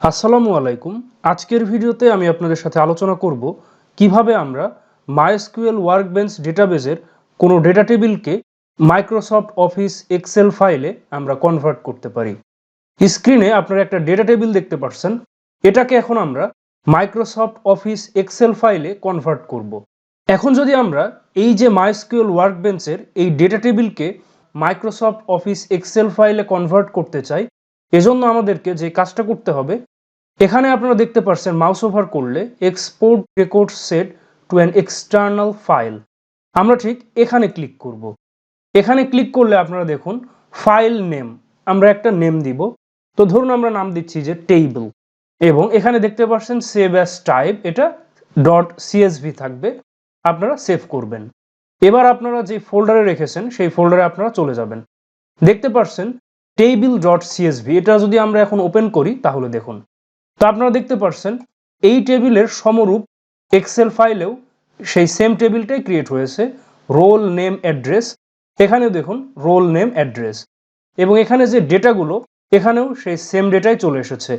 আসসালামু আলাইকুম। আজকের ভিডিওতে আমি আপনাদের সাথে আলোচনা করব কিভাবে আমরা MySQL ওয়ার্কবেঞ্চ ডেটাবেজের কোনো ডেটা টেবিলকে মাইক্রোসফট অফিস এক্সেল ফাইলে আমরা কনভার্ট করতে পারি। স্ক্রিনে আপনারা একটা ডেটা টেবিল দেখতে পাচ্ছেন। এটাকে এখন আমরা মাইক্রোসফট অফিস এক্সেল ফাইলে কনভার্ট করব। এখন যদি আমরা এই যে MySQL ওয়ার্কবেঞ্চের এই ডেটা টেবিলকে মাইক্রোসফট অফিস এক্সেল ফাইলে কনভার্ট করতে চাই, এজন্য আমাদেরকে যে কাজটা করতে হবে, এখানে আপনারা দেখতে পাচ্ছেন মাউস ওভার করলে export record set to an external file, আমরা ঠিক এখানে ক্লিক করব। এখানে ক্লিক করলে আপনারা দেখুন ফাইল নেম, আমরা একটা নেম দিব। তো ধরুন আমরা নাম দিচ্ছি যে টেবিল, এবং এখানে দেখতে পাচ্ছেন সেভ অ্যাজ টাইপ, এটা .csv থাকবে, আপনারা সেভ করবেন। এবার আপনারা যে ফোল্ডারে রেখেছেন সেই ফোল্ডারে আপনারা চলে যাবেন। দেখতে পাচ্ছেন table.csv, এটা যদি আমরা এখন ওপেন করি তাহলে দেখুন, তো আপনারা দেখতে পাচ্ছেন এই টেবিলের সমরূপ এক্সেল ফাইলেও সেই সেম টেবিলটাই ক্রিয়েট হয়েছে, রোল নেম অ্যাড্রেস। এখানেও দেখুন রোল নেম অ্যাড্রেস, এবং এখানে যে ডেটাগুলো এখানেও সেই সেম ডেটাই চলে এসেছে।